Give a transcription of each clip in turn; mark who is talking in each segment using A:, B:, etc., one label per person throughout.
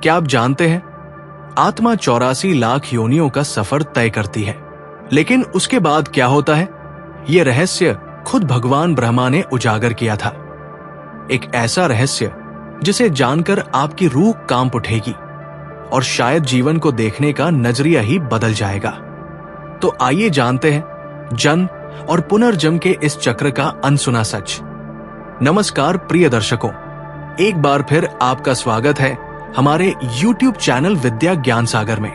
A: क्या आप जानते हैं, आत्मा 84 लाख योनियों का सफर तय करती है, लेकिन उसके बाद क्या होता है, यह रहस्य खुद भगवान ब्रह्मा ने उजागर किया था। एक ऐसा रहस्य जिसे जानकर आपकी रूह कांप उठेगी और शायद जीवन को देखने का नजरिया ही बदल जाएगा। तो आइए जानते हैं जन्म और पुनर्जन्म के इस चक्र का अनसुना सच। नमस्कार प्रिय दर्शकों, एक बार फिर आपका स्वागत है हमारे YouTube चैनल विद्या ज्ञान सागर में।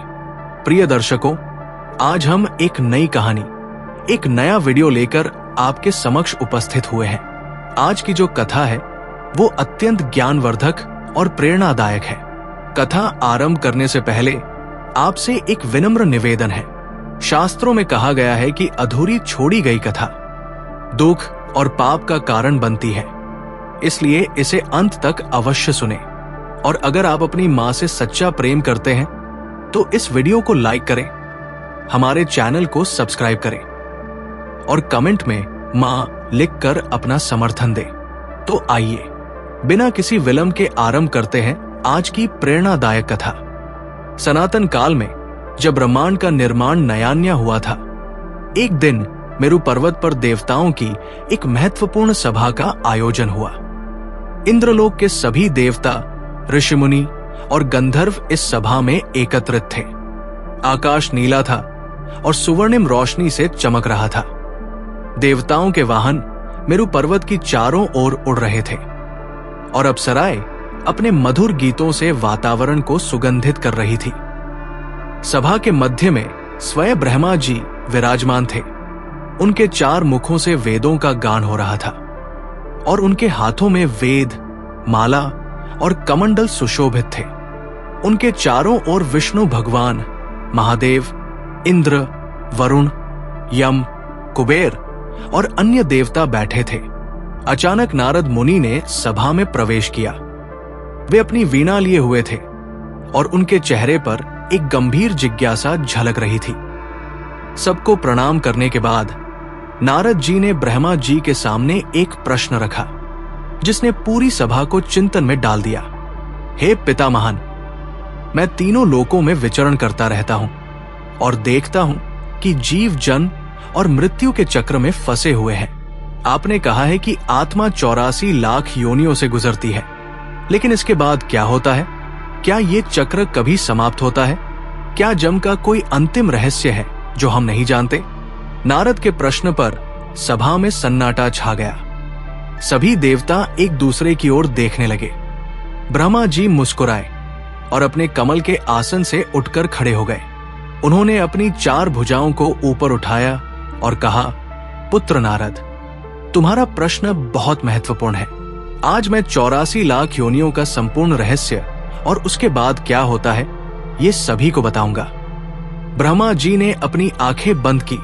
A: प्रिय दर्शकों, आज हम एक नई कहानी, एक नया वीडियो लेकर आपके समक्ष उपस्थित हुए हैं। आज की जो कथा है वो अत्यंत ज्ञानवर्धक और प्रेरणादायक है। कथा आरंभ करने से पहले आपसे एक विनम्र निवेदन है। शास्त्रों में कहा गया है कि अधूरी छोड़ी गई कथा दुख और पाप का कारण बनती है, इसलिए इसे अंत तक अवश्य सुने। और अगर आप अपनी मां से सच्चा प्रेम करते हैं तो इस वीडियो को लाइक करें, हमारे चैनल को सब्सक्राइब करें और कमेंट में मां लिखकर अपना समर्थन दें। तो आइए बिना किसी विलंब के आरंभ करते हैं आज की प्रेरणादायक कथा। सनातन काल में जब ब्रह्मांड का निर्माण नया हुआ था, एक दिन मेरु पर्वत पर देवताओं की एक महत्वपूर्ण सभा का आयोजन हुआ। इंद्रलोक के सभी देवता, ऋषिमुनि और गंधर्व इस सभा में एकत्रित थे। आकाश नीला था और सुवर्णिम रोशनी से चमक रहा था। देवताओं के वाहन मेरु पर्वत की चारों ओर उड़ रहे थे और अप्सराएं अपने मधुर गीतों से वातावरण को सुगंधित कर रही थी। सभा के मध्य में स्वयं ब्रह्मा जी विराजमान थे। उनके 4 मुखों से वेदों का गान हो रहा था और उनके हाथों में वेद, माला और कमंडल सुशोभित थे। उनके चारों ओर विष्णु भगवान, महादेव, इंद्र, वरुण, यम, कुबेर और अन्य देवता बैठे थे। अचानक नारद मुनि ने सभा में प्रवेश किया। वे अपनी वीणा लिए हुए थे और उनके चेहरे पर एक गंभीर जिज्ञासा झलक रही थी। सबको प्रणाम करने के बाद नारद जी ने ब्रह्मा जी के सामने एक प्रश्न रखा, जिसने पूरी सभा को चिंतन में डाल दिया। हे पितामहन, मैं तीनों लोकों में विचरण करता रहता हूं और देखता हूं कि जीव जन्म और मृत्यु के चक्र में फंसे हुए हैं। आपने कहा है कि आत्मा 84 लाख योनियों से गुजरती है, लेकिन इसके बाद क्या होता है? क्या ये चक्र कभी समाप्त होता है? क्या जन्म का कोई अंतिम रहस्य है जो हम नहीं जानते? नारद के प्रश्न पर सभा में सन्नाटा छा गया। सभी देवता एक दूसरे की ओर देखने लगे। ब्रह्मा जी मुस्कुराए और अपने कमल के आसन से उठकर खड़े हो गए। उन्होंने अपनी 4 भुजाओं को ऊपर उठाया और कहा, पुत्र नारद, तुम्हारा प्रश्न बहुत महत्वपूर्ण है। आज मैं 84 लाख योनियों का संपूर्ण रहस्य और उसके बाद क्या होता है ये सभी को बताऊंगा। ब्रह्मा जी ने अपनी आंखें बंद की,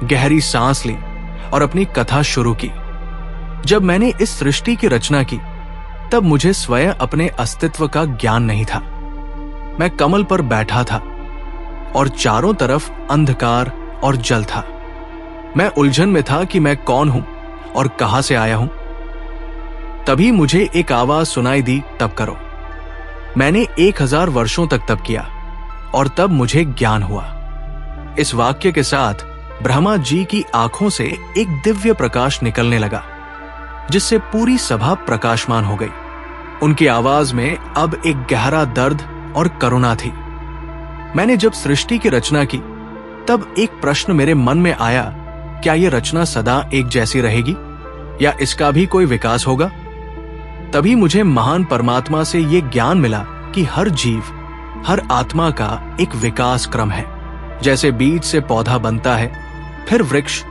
A: गहरी सांस ली और अपनी कथा शुरू की। जब मैंने इस सृष्टि की रचना की तब मुझे स्वयं अपने अस्तित्व का ज्ञान नहीं था। मैं कमल पर बैठा था और चारों तरफ अंधकार और जल था। मैं उलझन में था कि मैं कौन हूं और कहां से आया हूं। तभी मुझे एक आवाज सुनाई दी, तप करो। मैंने 1000 वर्षों तक तप किया और तब मुझे ज्ञान हुआ। इस वाक्य के साथ ब्रह्मा जी की आंखों से एक दिव्य प्रकाश निकलने लगा, जिससे पूरी सभा प्रकाशमान हो गई। उनकी आवाज में अब एक गहरा दर्द और करुणा थी। मैंने जब सृष्टि की रचना की तब एक प्रश्न मेरे मन में आया, क्या यह रचना सदा एक जैसी रहेगी या इसका भी कोई विकास होगा? तभी मुझे महान परमात्मा से यह ज्ञान मिला कि हर जीव, हर आत्मा का एक विकास क्रम है। जैसे बीज से पौधा बनता है, फिर वृक्ष,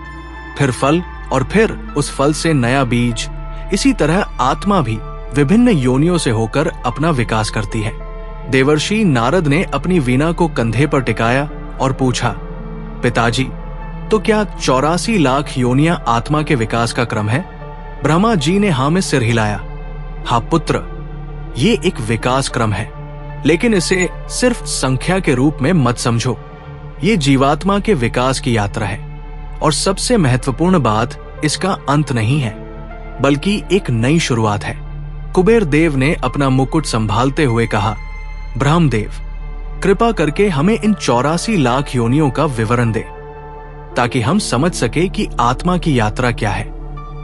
A: फिर फल और फिर उस फल से नया बीज, इसी तरह आत्मा भी विभिन्न योनियों से होकर अपना विकास करती है। देवर्षि नारद ने अपनी वीणा को कंधे पर टिकाया और पूछा, पिताजी, तो क्या 84 लाख योनियां आत्मा के विकास का क्रम है? ब्रह्मा जी ने हाँ में सिर हिलाया। हाँ पुत्र, ये एक विकास क्रम है, लेकिन इसे सिर्फ संख्या के रूप में मत समझो। ये जीवात्मा के विकास की यात्रा है और सबसे महत्वपूर्ण बात, इसका अंत नहीं है बल्कि एक नई शुरुआत है। कुबेर देव ने अपना मुकुट संभालते हुए कहा, ब्रह्मदेव, कृपा करके हमें इन 84 लाख योनियों का विवरण दे, ताकि हम समझ सके कि आत्मा की यात्रा क्या है।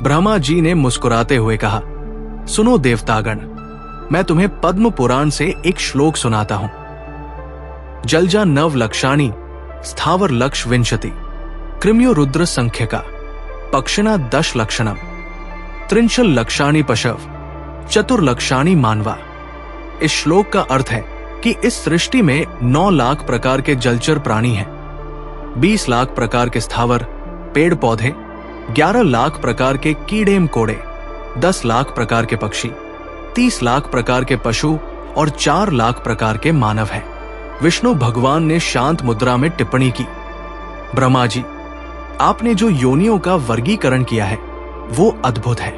A: ब्रह्मा जी ने मुस्कुराते हुए कहा, सुनो देवतागण, मैं तुम्हें पद्म पुराण से एक श्लोक सुनाता हूं। जलजा नव लक्षाणी स्थावर लक्ष विंशति कृम्यो रुद्र संख्यका पक्षिणा 10 लक्षणम त्रिंशल लक्षाणी पशव चतुर्लक्षाणी मानवा। इस श्लोक का अर्थ है कि इस सृष्टि में 9 लाख प्रकार के जलचर प्राणी हैं, 20 लाख प्रकार के स्थावर पेड़ पौधे, 11 लाख प्रकार के कीड़े मकोड़े, 10 लाख प्रकार के पक्षी, 30 लाख प्रकार के पशु और 4 लाख प्रकार के मानव हैं। विष्णु भगवान ने शांत मुद्रा में टिप्पणी की, ब्रह्मा जी, आपने जो योनियों का वर्गीकरण किया है वो अद्भुत है,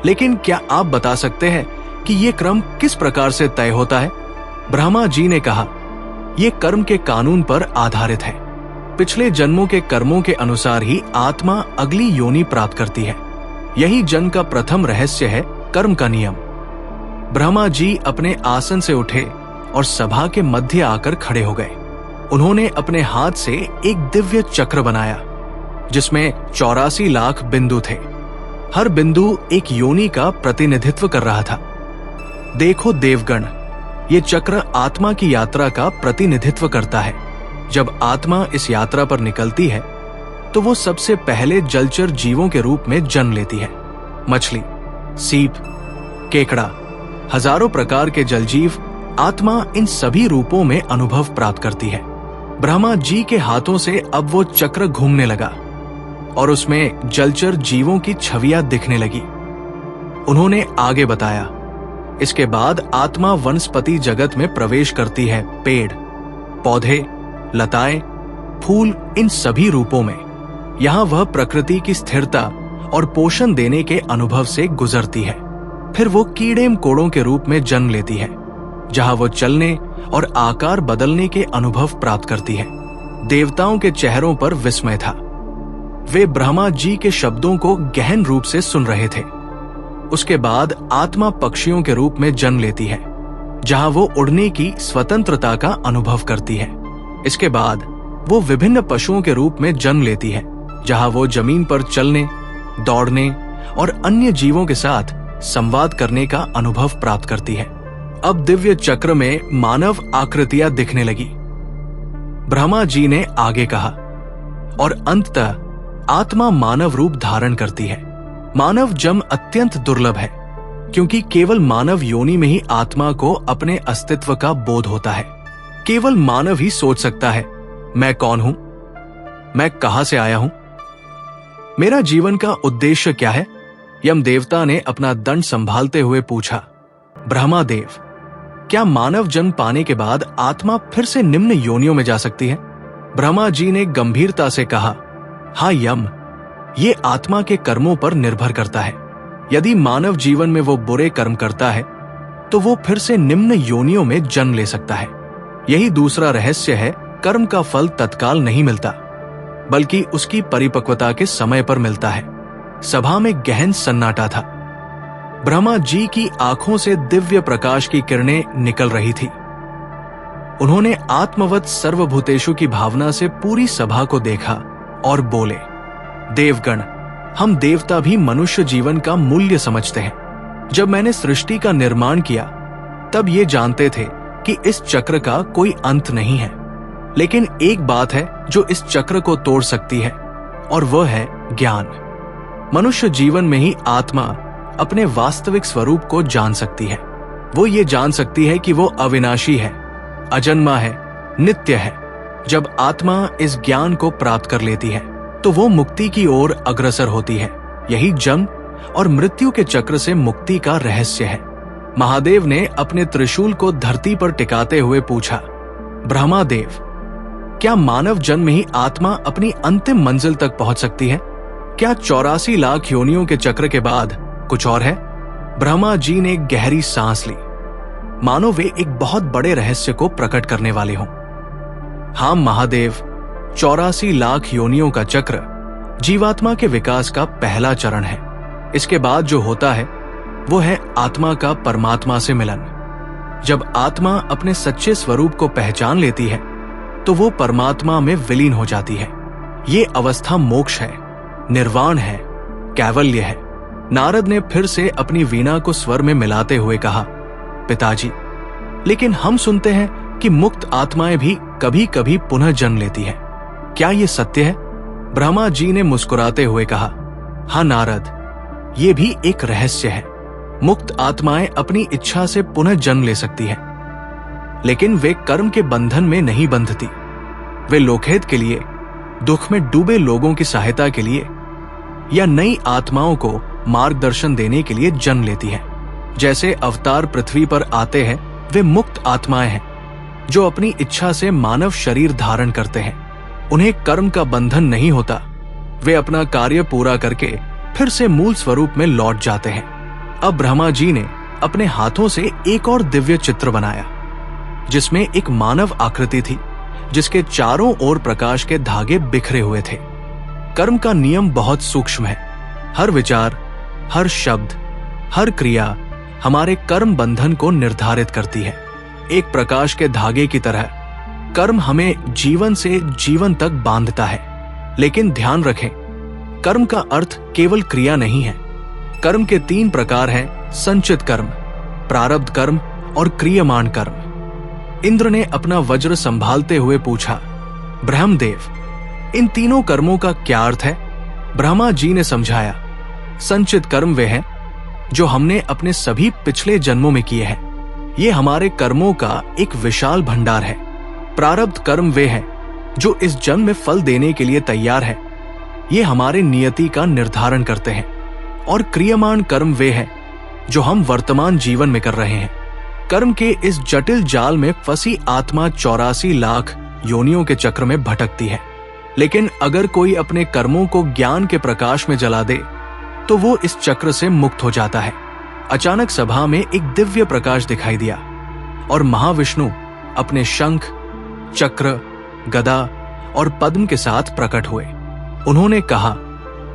A: लेकिन क्या आप बता सकते हैं कि ये क्रम किस प्रकार से तय होता है? ब्रह्मा जी ने कहा, ये कर्म के कानून पर आधारित है। पिछले जन्मों के कर्मों के अनुसार ही आत्मा अगली योनि प्राप्त करती है। यही जन्म का प्रथम रहस्य है, कर्म का नियम। ब्रह्मा जी अपने आसन से उठे और सभा के मध्य आकर खड़े हो गए। उन्होंने अपने हाथ से एक दिव्य चक्र बनाया जिसमें 84 लाख बिंदु थे। हर बिंदु एक योनि का प्रतिनिधित्व कर रहा था। देखो देवगण, ये चक्र आत्मा की यात्रा का प्रतिनिधित्व करता है। जब आत्मा इस यात्रा पर निकलती है तो वो सबसे पहले जलचर जीवों के रूप में जन्म लेती है। मछली, सीप, केकड़ा, हजारों प्रकार के जलजीव, आत्मा इन सभी रूपों में अनुभव प्राप्त करती है। ब्रह्मा जी के हाथों से अब वो चक्र घूमने लगा और उसमें जलचर जीवों की छवियां दिखने लगी। उन्होंने आगे बताया, इसके बाद आत्मा वनस्पति जगत में प्रवेश करती है। पेड़, पौधे, लताएं, फूल, इन सभी रूपों में यहाँ वह प्रकृति की स्थिरता और पोषण देने के अनुभव से गुजरती है। फिर वो कीड़े मकोड़ों के रूप में जन्म लेती है, जहां वो चलने और आकार बदलने के अनुभव प्राप्त करती है। देवताओं के चेहरों पर विस्मय था। वे ब्रह्मा जी के शब्दों को गहन रूप से सुन रहे थे। उसके बाद आत्मा पक्षियों के रूप में जन्म लेती है, जहां वो उड़ने की स्वतंत्रता का अनुभव करती है। इसके बाद वो विभिन्न पशुओं के रूप में जन्म लेती है, जहां वो जमीन पर चलने, दौड़ने और अन्य जीवों के साथ संवाद करने का अनुभव प्राप्त करती है। अब दिव्य चक्र में मानव आकृतियां दिखने लगी। ब्रह्मा जी ने आगे कहा, और अंततः आत्मा मानव रूप धारण करती है। मानव जन्म अत्यंत दुर्लभ है, क्योंकि केवल मानव योनि में ही आत्मा को अपने अस्तित्व का बोध होता है। केवल मानव ही सोच सकता है, मैं कौन हूं, मैं कहां से आया हूं, मेरा जीवन का उद्देश्य क्या है। यम देवता ने अपना दंड संभालते हुए पूछा, ब्रह्मादेव, क्या मानव जन्म पाने के बाद आत्मा फिर से निम्न योनियों में जा सकती है? ब्रह्मा जी ने गंभीरता से कहा, हाँ यम, ये आत्मा के कर्मों पर निर्भर करता है। यदि मानव जीवन में वो बुरे कर्म करता है तो वो फिर से निम्न योनियों में जन्म ले सकता है। यही दूसरा रहस्य है, कर्म का फल तत्काल नहीं मिलता, बल्कि उसकी परिपक्वता के समय पर मिलता है। सभा में गहन सन्नाटा था। ब्रह्मा जी की आंखों से दिव्य प्रकाश की किरणें निकल रही थी। उन्होंने आत्मवत सर्वभूतेषु की भावना से पूरी सभा को देखा और बोले, देवगण, हम देवता भी मनुष्य जीवन का मूल्य समझते हैं। जब मैंने सृष्टि का निर्माण किया तब ये जानते थे कि इस चक्र का कोई अंत नहीं है, लेकिन एक बात है जो इस चक्र को तोड़ सकती है, और वह है ज्ञान। मनुष्य जीवन में ही आत्मा अपने वास्तविक स्वरूप को जान सकती है। वो ये जान सकती है कि वो अविनाशी है, अजन्मा है, नित्य है। जब आत्मा इस ज्ञान को प्राप्त कर लेती है तो वो मुक्ति की ओर अग्रसर होती है। यही जन्म और मृत्यु के चक्र से मुक्ति का रहस्य है। महादेव ने अपने त्रिशूल को धरती पर टिकाते हुए पूछा, ब्रह्मादेव, क्या मानव जन्म में ही आत्मा अपनी अंतिम मंजिल तक पहुंच सकती है? क्या 84 लाख योनियों के चक्र के बाद कुछ और है? ब्रह्मा जी ने गहरी सांस ली, मानो वे एक बहुत बड़े रहस्य को प्रकट करने वाले हों। हाँ महादेव, 84 लाख योनियों का चक्र जीवात्मा के विकास का पहला चरण है। इसके बाद जो होता है वो है आत्मा का परमात्मा से मिलन। जब आत्मा अपने सच्चे स्वरूप को पहचान लेती है तो वो परमात्मा में विलीन हो जाती है। ये अवस्था मोक्ष है, निर्वाण है, कैवल्य है। नारद ने फिर से अपनी वीणा को स्वर में मिलाते हुए कहा, पिताजी, लेकिन हम सुनते हैं कि मुक्त आत्माएं भी कभी कभी पुनः जन्म लेती हैं। क्या ये सत्य है? ब्रह्मा जी ने मुस्कुराते हुए कहा, हाँ नारद, ये भी एक रहस्य है। मुक्त आत्माएं अपनी इच्छा से पुनः जन्म ले सकती हैं, लेकिन वे कर्म के बंधन में नहीं बंधती। वे लोकहित के लिए, दुख में डूबे लोगों की सहायता के लिए या नई आत्माओं को मार्गदर्शन देने के लिए जन्म लेती हैं। जैसे अवतार पृथ्वी पर आते हैं, वे मुक्त आत्माएं हैं जो अपनी इच्छा से मानव शरीर धारण करते हैं। उन्हें कर्म का बंधन नहीं होता। वे अपना कार्य पूरा करके फिर से मूल स्वरूप में लौट जाते हैं। अब ब्रह्मा जी ने अपने हाथों से एक और दिव्य चित्र बनाया, जिसमें एक मानव आकृति थी, जिसके चारों ओर प्रकाश के धागे बिखरे हुए थे। कर्म का नियम बहुत सूक्ष्म है। हर विचार, हर शब्द, हर क्रिया हमारे कर्म बंधन को निर्धारित करती है। एक प्रकाश के धागे की तरह कर्म हमें जीवन से जीवन तक बांधता है। लेकिन ध्यान रखें, कर्म का अर्थ केवल क्रिया नहीं है। कर्म के 3 प्रकार हैं: संचित कर्म, प्रारब्ध कर्म और क्रियमाण कर्म। इंद्र ने अपना वज्र संभालते हुए पूछा, ब्रह्मदेव, इन तीनों कर्मों का क्या अर्थ है? ब्रह्मा जी ने समझाया, संचित कर्म वे हैं जो हमने अपने सभी पिछले जन्मों में किए हैं। ये हमारे कर्मों का एक विशाल भंडार है। प्रारब्ध कर्म वे हैं जो इस जन्म में फल देने के लिए तैयार है। ये हमारे नियति का निर्धारण करते हैं। और क्रियमाण कर्म वे हैं जो हम वर्तमान जीवन में कर रहे हैं। कर्म के इस जटिल जाल में फंसी आत्मा 84 लाख योनियों के चक्र में भटकती है। लेकिन अगर कोई अपने कर्मों को ज्ञान के प्रकाश में जला दे तो वो इस चक्र से मुक्त हो जाता है। अचानक सभा में एक दिव्य प्रकाश दिखाई दिया और महाविष्णु अपने शंख, चक्र, गदा और पद्म के साथ प्रकट हुए। उन्होंने कहा,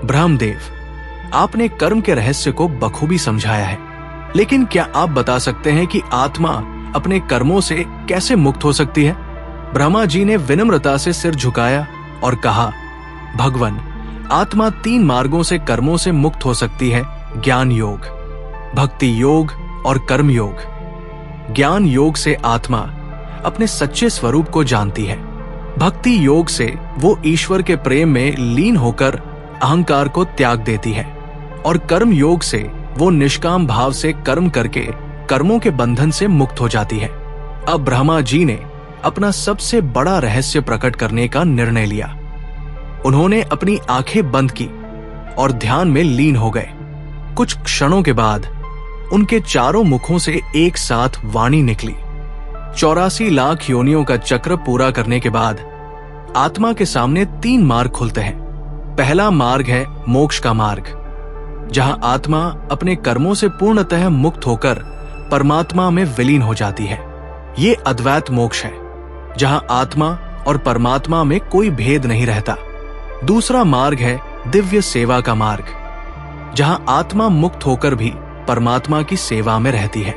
A: ब्रह्मदेव, आपने कर्म के रहस्य को बखूबी समझाया है, लेकिन क्या आप बता सकते हैं कि आत्मा अपने कर्मों से कैसे मुक्त हो सकती है? ब्रह्मा जी ने विनम्रता से सिर झुकाया और कहा, भगवान, आत्मा 3 मार्गों से कर्मों से मुक्त हो सकती है: ज्ञान योग, भक्ति योग और कर्म योग। ज्ञान योग से आत्मा अपने सच्चे स्वरूप को जानती है। भक्ति योग से वो ईश्वर के प्रेम में लीन होकर अहंकार को त्याग देती है। और कर्म योग से वो निष्काम भाव से कर्म करके कर्मों के बंधन से मुक्त हो जाती है। अब ब्रह्मा जी ने अपना सबसे बड़ा रहस्य प्रकट करने का निर्णय लिया। उन्होंने अपनी आंखें बंद की और ध्यान में लीन हो गए। कुछ क्षणों के बाद उनके चारों मुखों से एक साथ वाणी निकली। 84 लाख योनियों का चक्र पूरा करने के बाद आत्मा के सामने 3 मार्ग खुलते हैं। पहला मार्ग है मोक्ष का मार्ग, जहां आत्मा अपने कर्मों से पूर्णतः मुक्त होकर परमात्मा में विलीन हो जाती है। ये अद्वैत मोक्ष है, जहां आत्मा और परमात्मा में कोई भेद नहीं रहता। दूसरा मार्ग है दिव्य सेवा का मार्ग, जहां आत्मा मुक्त होकर भी परमात्मा की सेवा में रहती है।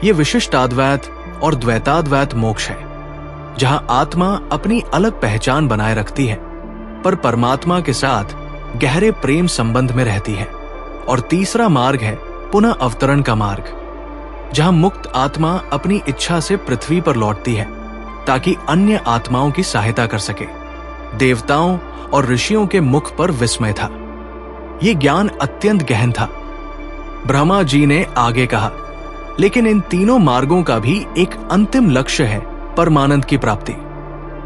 A: ये विशिष्टाद्वैत और द्वैताद्वैत मोक्ष है, जहां आत्मा अपनी अलग पहचान बनाए रखती है पर परमात्मा के साथ गहरे प्रेम संबंध में रहती है। और तीसरा मार्ग है पुनः अवतरण का मार्ग, जहां मुक्त आत्मा अपनी इच्छा से पृथ्वी पर लौटती है ताकि अन्य आत्माओं की सहायता कर सके। देवताओं और ऋषियों के मुख पर विस्मय था। यह ज्ञान अत्यंत गहन था। ब्रह्मा जी ने आगे कहा, लेकिन इन तीनों मार्गों का भी एक अंतिम लक्ष्य है, परमानंद की प्राप्ति।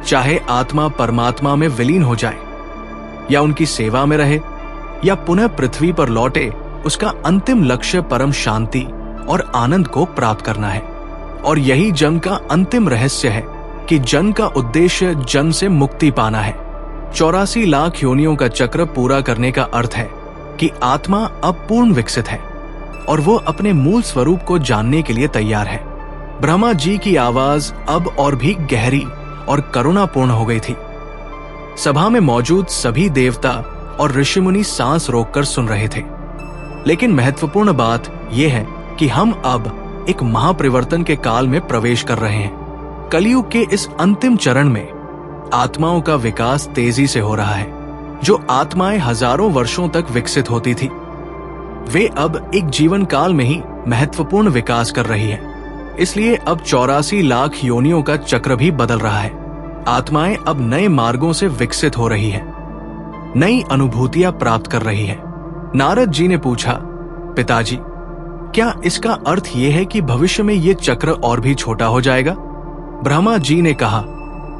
A: चाहे आत्मा परमात्मा में विलीन हो जाए या उनकी सेवा में रहे या पुनः पृथ्वी पर लौटे, उसका अंतिम लक्ष्य परम शांति और आनंद को प्राप्त करना है। और यही जन्म का अंतिम रहस्य है कि जन्म का उद्देश्य जन्म से मुक्ति पाना है। 84 लाख योनियों का चक्र पूरा करने का अर्थ है कि आत्मा अब पूर्ण विकसित है और वो अपने मूल स्वरूप को जानने के लिए तैयार है। ब्रह्मा जी की आवाज अब और भी गहरी और करुणापूर्ण हो गई थी। सभा में मौजूद सभी देवता और ऋषिमुनि सांस रोककर सुन रहे थे। लेकिन महत्वपूर्ण बात यह है कि हम अब एक महापरिवर्तन के काल में प्रवेश कर रहे हैं। कलयुग के इस अंतिम चरण में आत्माओं का विकास तेजी से हो रहा है। जो आत्माएं हजारों वर्षों तक विकसित होती थी, वे अब एक जीवन काल में ही महत्वपूर्ण विकास कर रही है। इसलिए अब 84 लाख योनियों का चक्र भी बदल रहा है। आत्माएं अब नए मार्गों से विकसित हो रही हैं, नई अनुभूतियां प्राप्त कर रही हैं। नारद जी ने पूछा, पिताजी, क्या इसका अर्थ यह है कि भविष्य में ये चक्र और भी छोटा हो जाएगा? ब्रह्मा जी ने कहा,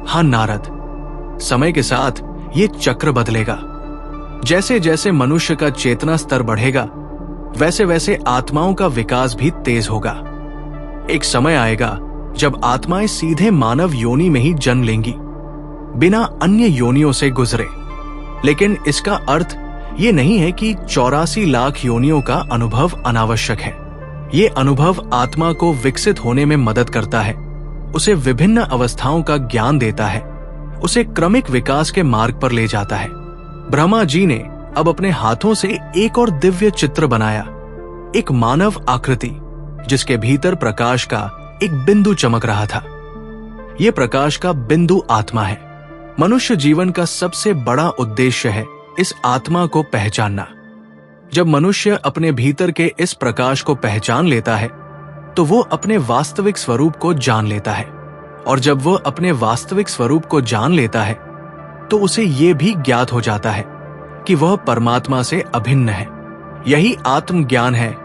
A: हाँ नारद, समय के साथ ये चक्र बदलेगा। जैसे जैसे मनुष्य का चेतना स्तर बढ़ेगा, वैसे वैसे आत्माओं का विकास भी तेज होगा। एक समय आएगा जब आत्माएं सीधे मानव योनि में ही जन्म लेंगी, बिना अन्य योनियों से गुजरे। लेकिन इसका अर्थ ये नहीं है कि 84 लाख योनियों का अनुभव अनावश्यक है। ये अनुभव आत्मा को विकसित होने में मदद करता है, उसे विभिन्न अवस्थाओं का ज्ञान देता है, उसे क्रमिक विकास के मार्ग पर ले जाता है। ब्रह्मा जी ने अब अपने हाथों से एक और दिव्य चित्र बनाया, एक मानव आकृति जिसके भीतर प्रकाश का एक बिंदु चमक रहा था। यह प्रकाश का बिंदु आत्मा है। मनुष्य जीवन का सबसे बड़ा उद्देश्य है इस आत्मा को पहचानना। जब मनुष्य अपने भीतर के इस प्रकाश को पहचान लेता है तो वो अपने वास्तविक स्वरूप को जान लेता है, और जब वह अपने वास्तविक स्वरूप को जान लेता है तो उसे ये भी ज्ञात हो जाता है कि वह परमात्मा से अभिन्न है। यही आत्मज्ञान है,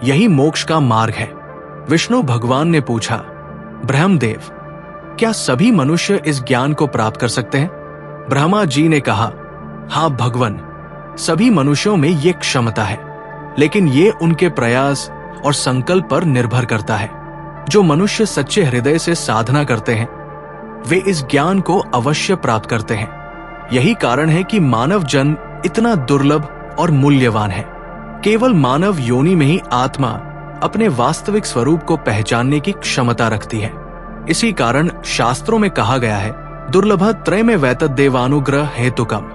A: यही मोक्ष का मार्ग है। विष्णु भगवान ने पूछा, ब्रह्मदेव, क्या सभी मनुष्य इस ज्ञान को प्राप्त कर सकते हैं? ब्रह्मा जी ने कहा, हाँ भगवान, सभी मनुष्यों में ये क्षमता है, लेकिन ये उनके प्रयास और संकल्प पर निर्भर करता है। जो मनुष्य सच्चे हृदय से साधना करते हैं, वे इस ज्ञान को अवश्य प्राप्त करते हैं। यही कारण है कि मानव जन्म इतना दुर्लभ और मूल्यवान है। केवल मानव योनि में ही आत्मा अपने वास्तविक स्वरूप को पहचानने की क्षमता रखती है। इसी कारण शास्त्रों में कहा गया है, दुर्लभ त्रय वैतत देवानुग्रह हेतुकम,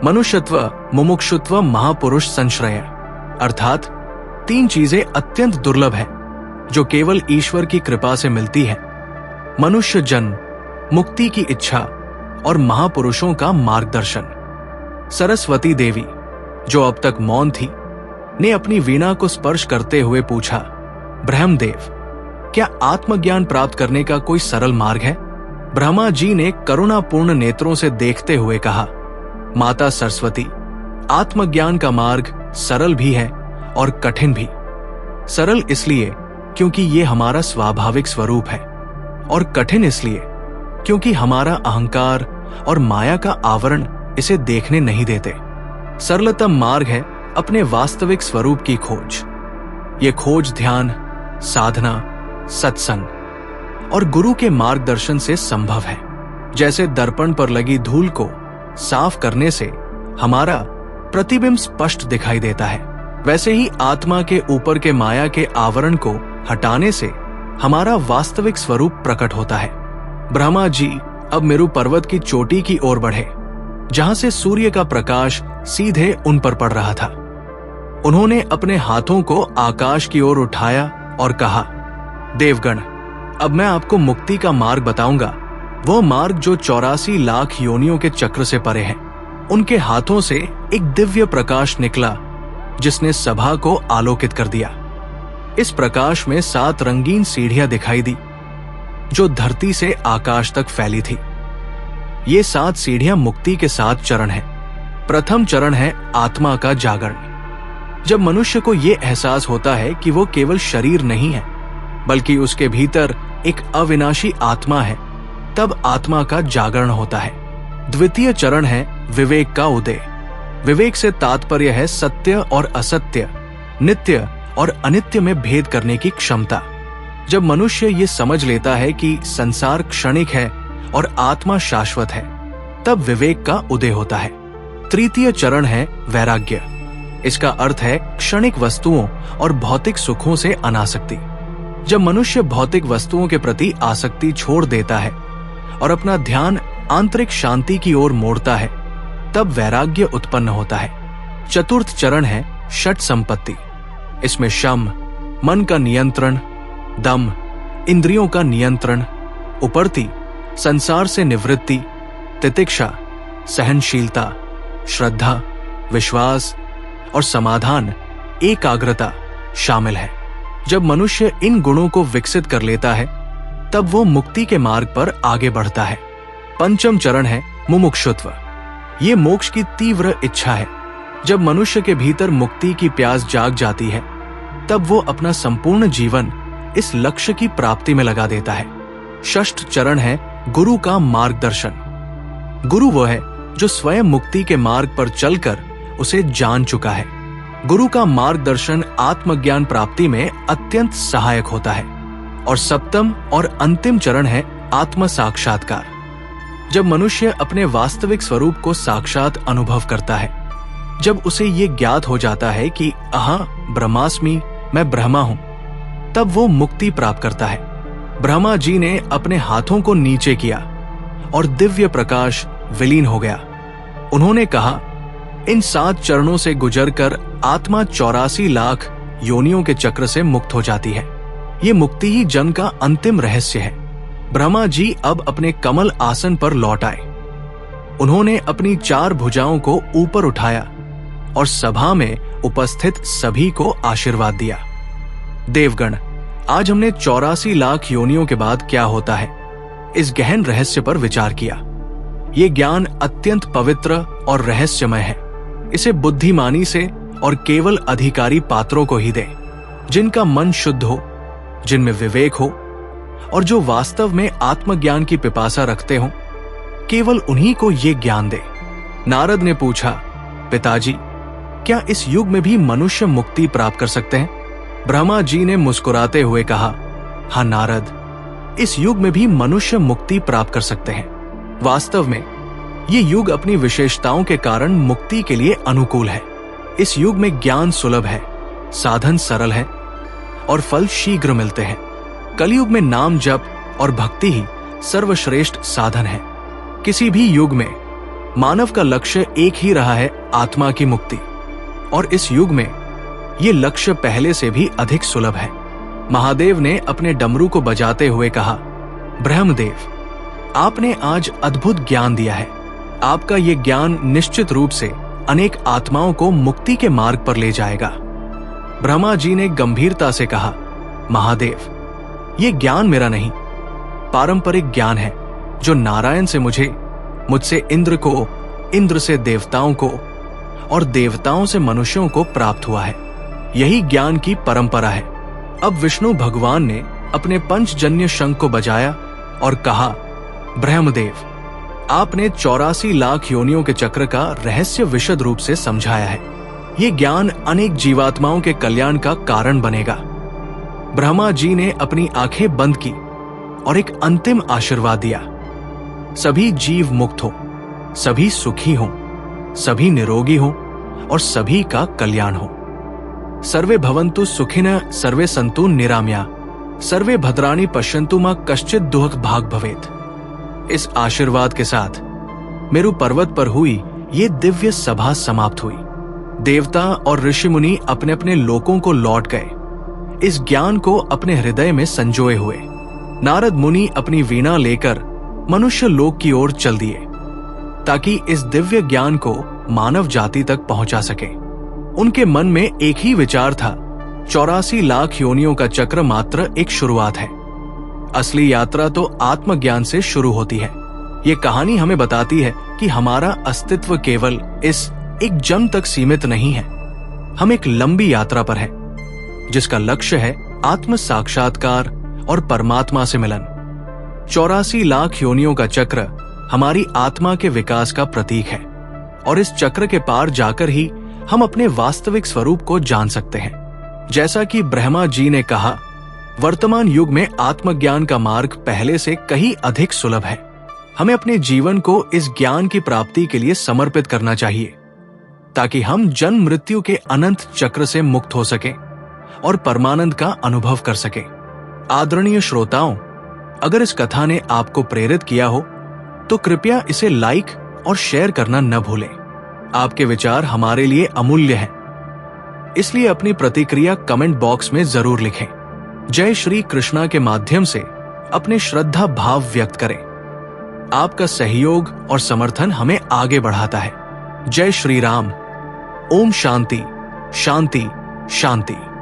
A: मनुष्यत्व, मुमुक्षुत्व, महापुरुष संश्रय। अर्थात 3 चीजें अत्यंत दुर्लभ है जो केवल ईश्वर की कृपा से मिलती है: मनुष्य जन्म, मुक्ति की इच्छा और महापुरुषों का मार्गदर्शन। सरस्वती देवी, जो अब तक मौन थी, ने अपनी वीणा को स्पर्श करते हुए पूछा, ब्रह्मदेव, क्या आत्मज्ञान प्राप्त करने का कोई सरल मार्ग है? ब्रह्मा जी ने करुणापूर्ण नेत्रों से देखते हुए कहा, माता सरस्वती, आत्मज्ञान का मार्ग सरल भी है और कठिन भी। सरल इसलिए क्योंकि ये हमारा स्वाभाविक स्वरूप है, और कठिन इसलिए क्योंकि हमारा अहंकार और माया का आवरण इसे देखने नहीं देते। सरलतम मार्ग है अपने वास्तविक स्वरूप की खोज। ये खोज ध्यान, साधना, सत्संग और गुरु के मार्गदर्शन से संभव है। जैसे दर्पण पर लगी धूल को साफ करने से हमारा प्रतिबिंब स्पष्ट दिखाई देता है, वैसे ही आत्मा के ऊपर के माया के आवरण को हटाने से हमारा वास्तविक स्वरूप प्रकट होता है। ब्रह्मा जी अब मेरु पर्वत की चोटी की ओर बढ़े, जहां से सूर्य का प्रकाश सीधे उन पर पड़ रहा था। उन्होंने अपने हाथों को आकाश की ओर उठाया और कहा, देवगण, अब मैं आपको मुक्ति का मार्ग बताऊंगा, वो मार्ग जो 84 लाख योनियों के चक्र से परे है। उनके हाथों से एक दिव्य प्रकाश निकला जिसने सभा को आलोकित कर दिया। इस प्रकाश में 7 रंगीन सीढ़ियां दिखाई दी जो धरती से आकाश तक फैली थी। ये 7 सीढ़ियां मुक्ति के 7 चरण हैं। प्रथम चरण है आत्मा का जागरण। जब मनुष्य को ये एहसास होता है कि वो केवल शरीर नहीं है, बल्कि उसके भीतर एक अविनाशी आत्मा है, तब आत्मा का जागरण होता है। द्वितीय चरण है विवेक का उदय। विवेक से तात्पर्य है सत्य और असत्य, नित्य और अनित्य में भेद करने की क्षमता। जब मनुष्य ये समझ लेता है कि संसार क्षणिक है और आत्मा शाश्वत है, तब विवेक का उदय होता है। तृतीय चरण है वैराग्य। इसका अर्थ है क्षणिक वस्तुओं और भौतिक सुखों से अनासक्ति। जब मनुष्य भौतिक वस्तुओं के प्रति आसक्ति छोड़ देता है और अपना ध्यान आंतरिक शांति की ओर मोड़ता है, तब वैराग्य उत्पन्न होता है। चतुर्थ चरण है षट संपत्ति। इसमें शम, मन का नियंत्रण, दम, इंद्रियों का नियंत्रण, उपरति, संसार से निवृत्ति, तितिक्षा, सहनशीलता, श्रद्धा, विश्वास और समाधान, एकाग्रता शामिल है। जब मनुष्य इन गुणों को विकसित कर लेता है तब वो मुक्ति के मार्ग पर आगे बढ़ता है। पंचम चरण है मुमुक्षुत्व। ये मोक्ष की तीव्र इच्छा है। जब मनुष्य के भीतर मुक्ति की प्यास जाग जाती है तब वो अपना संपूर्ण जीवन इस लक्ष्य की प्राप्ति में लगा देता है। षष्ठ चरण है गुरु का मार्गदर्शन। गुरु वो है जो स्वयं मुक्ति के मार्ग पर चलकर उसे जान चुका है। गुरु का मार्गदर्शन आत्मज्ञान प्राप्ति में अत्यंत सहायक होता है। और सप्तम और अंतिम चरण है आत्म साक्षात्कार। जब मनुष्य अपने वास्तविक स्वरूप को साक्षात अनुभव करता है, जब उसे ये ज्ञात हो जाता है कि अहं ब्रह्मास्मि, मैं ब्रह्मा हूं, तब वो मुक्ति प्राप्त करता है। ब्रह्मा जी ने अपने हाथों को नीचे किया और दिव्य प्रकाश विलीन हो गया। उन्होंने कहा, इन 7 चरणों से गुजरकर आत्मा 84 लाख योनियों के चक्र से मुक्त हो जाती है। ये मुक्ति ही जन का अंतिम रहस्य है। ब्रह्मा जी अब अपने कमल आसन पर लौट आए। उन्होंने अपनी 4 भुजाओं को ऊपर उठाया और सभा में उपस्थित सभी को आशीर्वाद दिया। देवगण, आज हमने 84 लाख योनियों के बाद क्या होता है, इस गहन रहस्य पर विचार किया। ये ज्ञान अत्यंत पवित्र और रहस्यमय है। इसे बुद्धिमानी से और केवल अधिकारी पात्रों को ही दें, जिनका मन शुद्ध हो, जिनमें विवेक हो और जो वास्तव में आत्मज्ञान की पिपासा रखते हो। केवल उन्हीं को ये ज्ञान दे। नारद ने पूछा, पिताजी, क्या इस युग में भी मनुष्य मुक्ति प्राप्त कर सकते हैं? ब्रह्मा जी ने मुस्कुराते हुए कहा, हाँ नारद, इस युग में भी मनुष्य मुक्ति प्राप्त कर सकते हैं। वास्तव में ये युग अपनी विशेषताओं के कारण मुक्ति के लिए अनुकूल है। इस युग में ज्ञान सुलभ है, साधन सरल है और फल शीघ्र मिलते हैं। कलयुग में नाम जप और भक्ति ही सर्वश्रेष्ठ साधन है। किसी भी युग में मानव का लक्ष्य एक ही रहा है, आत्मा की मुक्ति, और इस युग में ये लक्ष्य पहले से भी अधिक सुलभ है। महादेव ने अपने डमरू को बजाते हुए कहा, ब्रह्मदेव, आपने आज अद्भुत ज्ञान दिया है। आपका ये ज्ञान निश्चित रूप से अनेक आत्माओं को मुक्ति के मार्ग पर ले जाएगा। ब्रह्मा जी ने गंभीरता से कहा, महादेव, ये ज्ञान मेरा नहीं, पारंपरिक ज्ञान है जो नारायण से मुझसे इंद्र को, इंद्र से देवताओं को और देवताओं से मनुष्यों को प्राप्त हुआ है। यही ज्ञान की परंपरा है। अब विष्णु भगवान ने अपने पंचजन्य शंख को बजाया और कहा, ब्रह्मदेव, आपने 84 लाख योनियों के चक्र का रहस्य विशद रूप से समझाया है। ये ज्ञान अनेक जीवात्माओं के कल्याण का कारण बनेगा। ब्रह्मा जी ने अपनी आंखें बंद की और एक अंतिम आशीर्वाद दिया, सभी जीव मुक्त हो, सभी सुखी हो, सभी निरोगी हो और सभी का कल्याण हो। सर्वे भवन्तु सुखिनः, सर्वे सन्तु निरामया, सर्वे भद्राणि पश्यन्तु मा कश्चित् दुःख भाग भवेत्। इस आशीर्वाद के साथ मेरु पर्वत पर हुई ये दिव्य सभा समाप्त हुई। देवता और ऋषि मुनि अपने अपने लोकों को लौट गए, इस ज्ञान को अपने हृदय में संजोए हुए। नारद मुनि अपनी वीणा लेकर मनुष्य लोक की ओर चल दिए ताकि इस दिव्य ज्ञान को मानव जाति तक पहुंचा सके। उनके मन में एक ही विचार था, 84 लाख योनियों का चक्र मात्र एक शुरुआत है। असली यात्रा तो आत्मज्ञान से शुरू होती है। ये कहानी हमें बताती है कि हमारा अस्तित्व केवल इस एक जन्म तक सीमित नहीं है। हम एक लंबी यात्रा पर हैं, जिसका लक्ष्य है आत्म साक्षात्कार और परमात्मा से मिलन। 84 लाख योनियों का चक्र हमारी आत्मा के विकास का प्रतीक है और इस चक्र के पार जाकर ही हम अपने वास्तविक स्वरूप को जान सकते हैं। जैसा कि ब्रह्मा जी ने कहा, वर्तमान युग में आत्मज्ञान का मार्ग पहले से कहीं अधिक सुलभ है। हमें अपने जीवन को इस ज्ञान की प्राप्ति के लिए समर्पित करना चाहिए ताकि हम जन्म मृत्यु के अनंत चक्र से मुक्त हो सके और परमानंद का अनुभव कर सके। आदरणीय श्रोताओं, अगर इस कथा ने आपको प्रेरित किया हो तो कृपया इसे लाइक और शेयर करना न भूलें। आपके विचार हमारे लिए अमूल्य हैं, इसलिए अपनी प्रतिक्रिया कमेंट बॉक्स में जरूर लिखें। जय श्री कृष्णा के माध्यम से अपने श्रद्धा भाव व्यक्त करें। आपका सहयोग और समर्थन हमें आगे बढ़ाता है। जय श्री राम। ओम शांति शांति शांति।